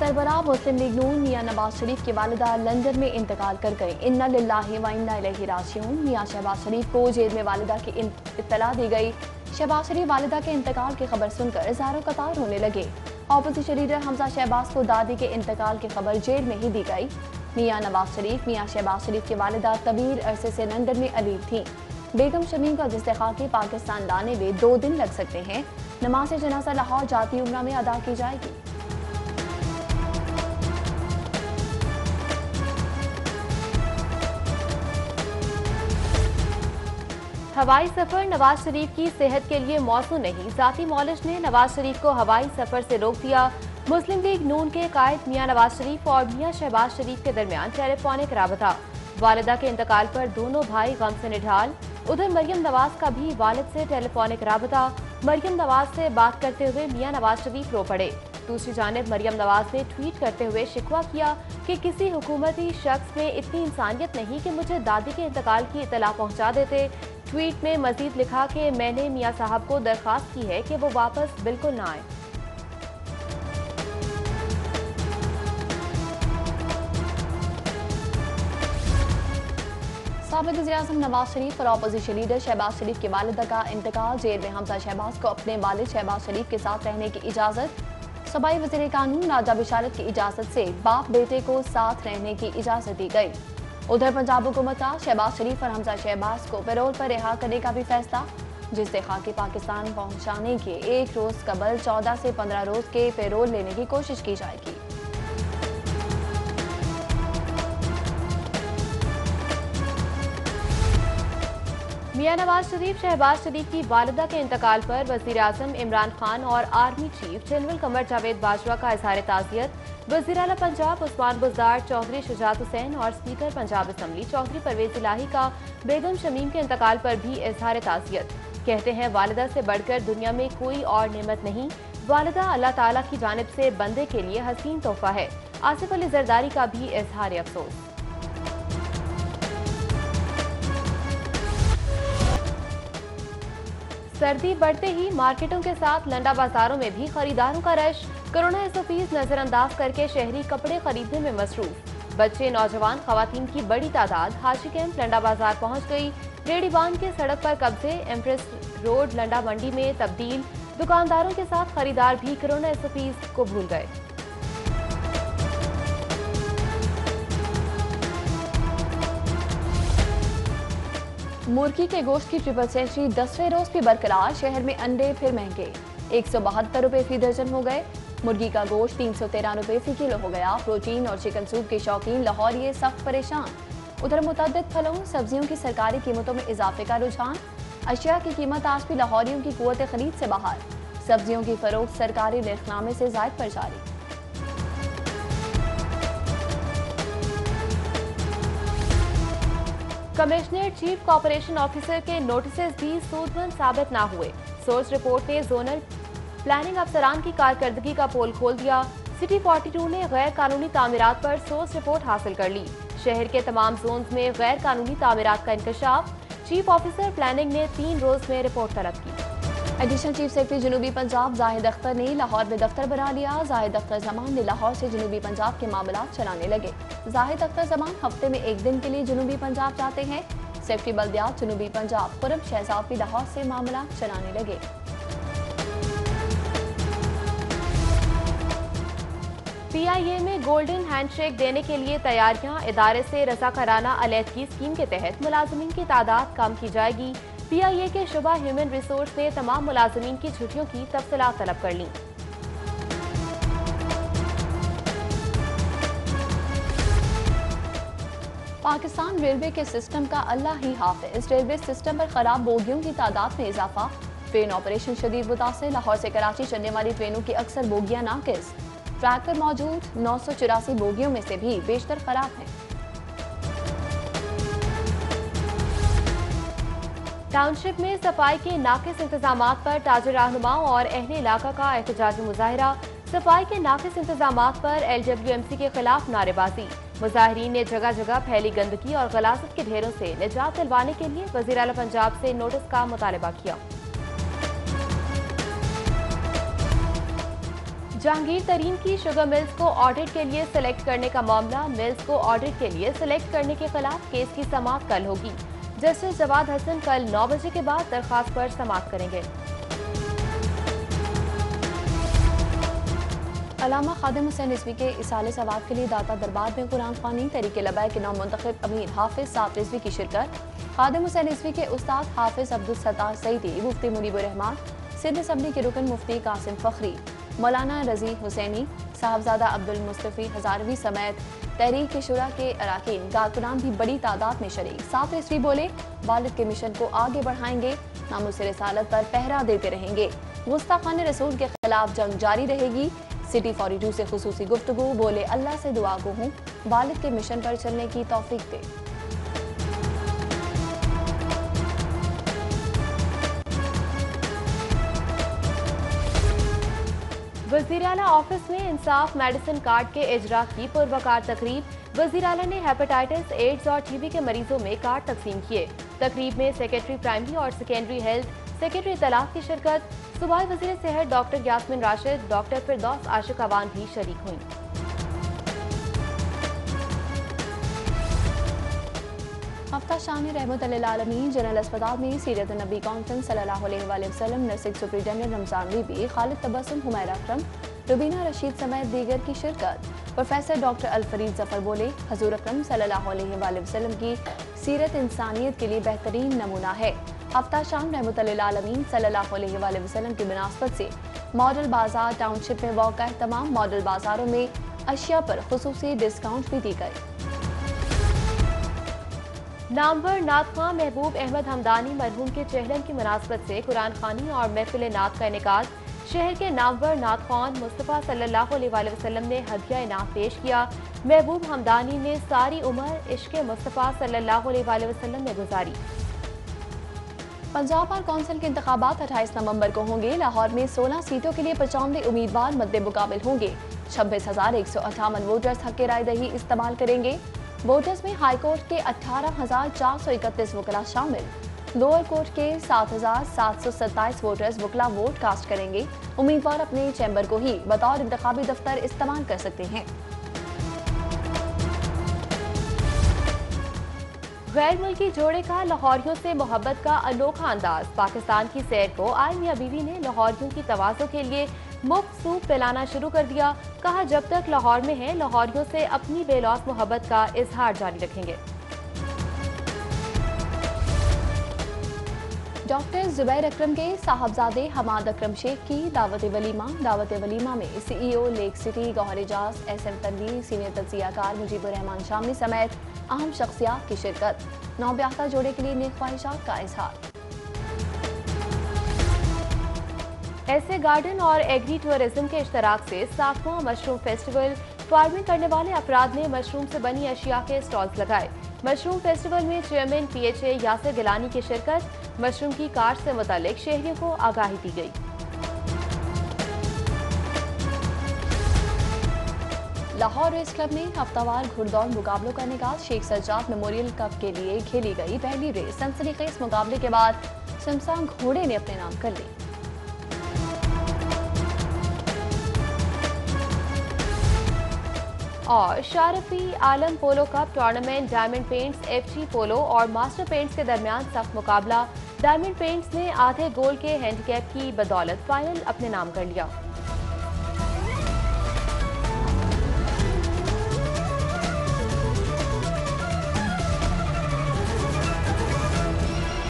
सरबराह मुस्लिम league नून मियां नवाज शरीफ की वालिदा London में इंतकाल कर गई। इन्ना लिल्लाहि व इन्ना इलैहि राजिऊन। मियां शहबाज शरीफ को जेल में वालिदा की इत्तला दी गई। शहबाज शरीफ वालिदा के इंतकाल की खबर सुनकर इज़हारो कतार होने लगे। ऑपोजिशन लीडर हमजा शहबाज को दादी के इंतकाल की खबर जेल में ही दी गई। मियां नवाज शरीफ मियां शहबाज शरीफ की वालिदा तवील अरसे से लंदन में अलील थी। बेगम शमीम का इस्तेकाल पाकिस्तान लाने में 2 दिन लग सकते हैं। नमाज जनाजा लाहौर जाती उम्रा में अदा की जाएगी। हवाई सफर नवाज शरीफ की सेहत के लिए मौसू नहीं। जाती मौलिश ने नवाज शरीफ को हवाई सफर से रोक दिया। मुस्लिम लीग नून के कायद मियां नवाज शरीफ और मियां शहबाज शरीफ के दरमियान टेलीफोनिक राबता। वालिदा के इंतकाल पर दोनों भाई गम से निढाल। उधर मरियम नवाज का भी वालिद से टेलीफोनिक राबता। मरियम नवाज से बात करते हुए मियां नवाज शरीफ रो पड़े। दूसरी जानिब मरियम नवाज ने ट्वीट करते हुए शिकवा किया कि किसी हुकूमती शख्स में इतनी इंसानियत नहीं कि मुझे दादी के इंतकाल की इतला पहुंचा देते। ट्वीट में मजीद लिखा कि मैंने मियां साहब को दरखास्त की है कि वो वापस बिल्कुल ना आए। साबिक़ वज़ीर-ए-आज़म नवाज शरीफ और अपोजिशन लीडर शहबाज शरीफ की वालिदा का इंतकाल। जेल में हमजा शहबाज को अपने वालिद शहबाज शरीफ के साथ रहने की इजाज़त। सूबाई वज़ीर कानून राजा बिशारत की इजाज़त से बाप बेटे को साथ रहने की इजाज़त दी गई। उधर पंजाब हुकूमत का शहबाज शरीफ और हमजा शहबाज को पैरोल पर रिहा करने का भी फैसला। जिससे खाकी पाकिस्तान पहुंचाने के 1 रोज कबल 14 से 15 रोज के पैरोल लेने की कोशिश की जाएगी। मियां नवाज शरीफ शहबाज शरीफ की वालिदा के इंतकाल पर वज़ीर आज़म इमरान खान और army chief general Qamar Javed Bajwa का इज़हार ताज़ियत। वज़ीर आला पंजाब उस्मान बुज़दार, चौधरी शुजात हुसैन और स्पीकर पंजाब असम्बली चौधरी परवेज इलाही का बेगम शमीम के इंतकाल पर भी इज़हार ताज़ियत। कहते हैं वालिदा से बढ़कर दुनिया में कोई और नेमत नहीं। वालिदा अल्लाह ताला की जानिब से बंदे के लिए हसीन तोहफा है। आसिफ अली जरदारी का भी इज़हार अफसोस। सर्दी बढ़ते ही मार्केटों के साथ लंडा बाजारों में भी खरीदारों का रश। कोरोना एसओपीज नजरअंदाज करके शहरी कपड़े खरीदने में मसरूफ। बच्चे, नौजवान, खवातीन की बड़ी तादाद हाजी कैंप लंडा बाजार पहुंच गई। रेडी बांध के सड़क पर कब्जे, एम्प्रेस रोड लंडा मंडी में तब्दील। दुकानदारों के साथ खरीदार भी कोरोना एसओपीज को भूल गए। मुर्गी के गोश्त की ट्रिपल सेंचुरी 10वें रोज भी बरकरार। शहर में अंडे फिर महंगे, 172 रुपए फी दर्जन हो गए। मुर्गी का गोश्त 313 रुपए फी किलो हो गया। प्रोटीन और चिकन सूप के शौकीन लाहौरिये सख्त परेशान। उधर मुतअद्दिद फलों सब्जियों की सरकारी कीमतों में इजाफे का रुझान। अशिया की कीमत आज भी लाहौरियों की कुव्वत खरीद से बाहर। सब्जियों की फरोख्त सरकारी निर्खनामे से जायद पर जारी। कमिश्नर चीफ कॉर्पोरेशन ऑफिसर के नोटिस भी सूदमंद साबित न हुए। सोर्स रिपोर्ट ने जोनल प्लानिंग अफसरान की कारकर्दगी का पोल खोल दिया। सिटी 42 ने गैर कानूनी तामीरात पर सोर्स रिपोर्ट हासिल कर ली। शहर के तमाम जोन्स में गैर कानूनी तामीरात का इंकशाफ। चीफ ऑफिसर प्लानिंग ने 3 रोज में रिपोर्ट तलब की। एडिशनल चीफ सेक्रेटरी जनूबी पंजाब जाहिद अख्तर ने लाहौर में दफ्तर बना लिया। जाहिद अख्तर जमान ने लाहौर से जनूबी पंजाब के मामला चलाने लगे। जाहिद अख्तर जमान हफ्ते में 1 दिन के लिए जनूबी पंजाब जाते हैं। सेक्रेटरी बल्दियात जनूबी पंजाब खुरम शहजाद भी लाहौर से मामला चलाने लगे। पीआईए में गोल्डन हैंडशेक देने के लिए तैयारियां। इदारे से रज़ाकाराना अलहदगी स्कीम के तहत मुलाजमीन की तादाद कम की जाएगी। पीआईए के शुबा ह्यूमन रिसोर्स ने तमाम मुलाजमीन की छुट्टियों की तफसीलात तलब कर ली। पाकिस्तान रेलवे के सिस्टम का अल्लाह ही हाफिज। रेलवे सिस्टम पर खराब बोगियों की तादाद में इजाफा। ट्रेन ऑपरेशन शदीद मुतासिर। लाहौर से कराची चलने वाली ट्रेनों की अक्सर बोगियां नाकिस। ट्रैक पर मौजूद 984 बोगियों में से भी बेशतर खराब हैं। टाउनशिप में सफाई के नाकिस इंतजामात पर ताजिर रहनुमाओं और अहले इलाका का एहतजाजी मुजाहिरा। सफाई के नाकिस इंतजामात पर LWMC के खिलाफ नारेबाजी। मुजाहिरीन ने जगह जगह फैली गंदगी और गलासत के ढेरों से निजात दिलवाने के लिए वज़ीर आला पंजाब से नोटिस का मुतालबा किया। जहांगीर तरीन की शुगर मिल्स को ऑडिट के लिए सिलेक्ट करने का मामला, मिल्स को ऑडिट के लिए सिलेक्ट करने के खिलाफ केस की समाअत कल होगी। जस्टिस जवाद हसन कल 9 बजे के बाद दरखास्त पर समाअत करेंगे। अल्लामा खादिम हुसैन रिजवी के इसाले सवाब के लिए दाता दरबार में कुरान ख्वानी तहरीक लबैक के नाम मुंतखब अमीर हाफिज साद रिजवी की शिरकत। खादिम हुसैन रिजवी के उस्ताद हाफिज अब्दुल सत्तार सईदी, मुफ्ती मुनीबुर रहमान, सिंध असम्बली के रुकन मुफ्ती कासिम फखरी, मौलाना रजी हुसैनी, साहबजादा अब्दुल मुस्तफी हजारवी समेत तहरीक के शुरा के अराकीन कारकुनान भी बड़ी तादाद में शरीक। साद रिजवी बोले, वालिद के मिशन को आगे बढ़ाएंगे, नामुस रिसालत पर पहरा देते रहेंगे, गुस्ताखान रसूल के खिलाफ जंग जारी रहेगी। सिटी 42 से खुसूसी गुफ्तगू, बोले अल्लाह से दुआ को हूँ वालिद के मिशन पर चलने की तौफीक दे। वज़ीर आला ऑफिस में इंसाफ मेडिसिन कार्ड के इजरा की पुरवकार तकरीब। वज़ीर आला ने हेपेटाइटिस, एड्स और टीबी के मरीजों में कार्ड तकसीम किए। तकरीब में सेक्रेटरी प्राइमरी और सेकेंडरी हेल्थ, सेक्रेटरी तलाक की शिरकत। सूबाई वज़ीर सेहत डॉक्टर यास्मीन राशिद, डॉक्टर फिरदौस आशिक अवान भी शरीक हुई। हफ्ता शामी रहमतुल्लिल आलमीन जनरल अस्पताल में सीरत नबी कॉन्फ्रेंस सल्लल्लाहु अलैहि वसल्लम, नर्सिंग सुपरिटेंडेंट रमजान बीबी, खालिद तबस्सुम, हुमैरा अकरम, रुबीना रशीद समेत दीगर की शिरकत। प्रोफेसर डॉक्टर अलफरीद जफर बोले, हजूर अकरम सल्लल्लाहु अलैहि वसल्लम की सीरत इंसानियत के लिए बेहतरीन नमूना है। हफ्ता शाम रहमतुल्लिल आलमीन सल्लल्लाहु अलैहि वसल्लम की मुनासबत से मॉडल बाजार टाउनशिप में वाक़ा तमाम मॉडल बाजारों में अशिया पर खुसूसी डिस्काउंट भी दी गई। नामवर नात ख्वां महबूब अहमद हमदानी मरहूम के चहलन की मुनासबत से कुरान खानी और महफिल नात का इनेकाद। शहर के नामवर नात ख्वान मुस्तफ़ा सल्लल्लाहु अलैहि वसल्लम ने हदिया नात पेश किया। महबूब हमदानी ने सारी उम्र इश्क़ मुस्तफ़ा सल्लल्लाहु अलैहि वसल्लम में गुजारी। पंजाब बार कौंसिल के इंतखाबात 28 नवंबर को होंगे। लाहौर में 16 सीटों के लिए 95 उम्मीदवार मद्दे मुकाबिल होंगे। 26,158 वोटर्स हक राय दही इस्तेमाल करेंगे। वोटर्स में हाई कोर्ट के 18,431 वकला शामिल। लोअर कोर्ट के 7,727 वोटर्स वकला वोट कास्ट करेंगे। उम्मीदवार अपने चैम्बर को ही बतौर इंतखाबी दफ्तर इस्तेमाल कर सकते हैं। गैर मुल्की जोड़े का लाहौरियों से मोहब्बत का अनोखा अंदाज। पाकिस्तान की सैर को आए मियां बीवी ने लाहौरियों की तवाज़ो के लिए मुफ्त सूप पिलाना शुरू कर दिया। कहा, जब तक लाहौर में हैं लाहौरियों से अपनी बेलौस मोहब्बत का इजहार जारी रखेंगे। डॉक्टर जुबैर अकरम के साहबजादे हमाद अकरम शेख की दावत वलीमा में CEO Lake City Gauhar Ejaz, SM Tanveer, senior तज्जियाकार मुजीबुर रहमान शामी समेत अहम शख्सियात की शिरकत। नौब्याहता जोड़े के लिए नेक ख्वाहिशात का इजहार। ऐसे गार्डन और एग्री टूरिज्म के इश्तराक से 7वां मशरूम फेस्टिवल। फार्मिंग करने वाले अफराद ने मशरूम से बनी अशिया के स्टॉल्स लगाए। मशरूम फेस्टिवल में चेयरमैन PHA यासिर गिलानी की शिरकत। मशरूम की काश्त से मुतालिक शहरियों को आगाही दी गई। लाहौर रेस क्लब में हफ्तावार घुड़दौड़ मुकाबलों का निकाल। शेख सज्जाद मेमोरियल कप के लिए खेली गई पहली रेस। सनसनीखेज मुकाबले के बाद शमशान घोड़े ने अपने नाम कर ली। और Sharafi Alam polo cup tournament, diamond paints FG polo और मास्टर पेंट्स के दरमियान सख्त मुकाबला। डायमंड पेंट्स ने आधे गोल के हैंडीकैप की बदौलत फाइनल अपने नाम कर लिया।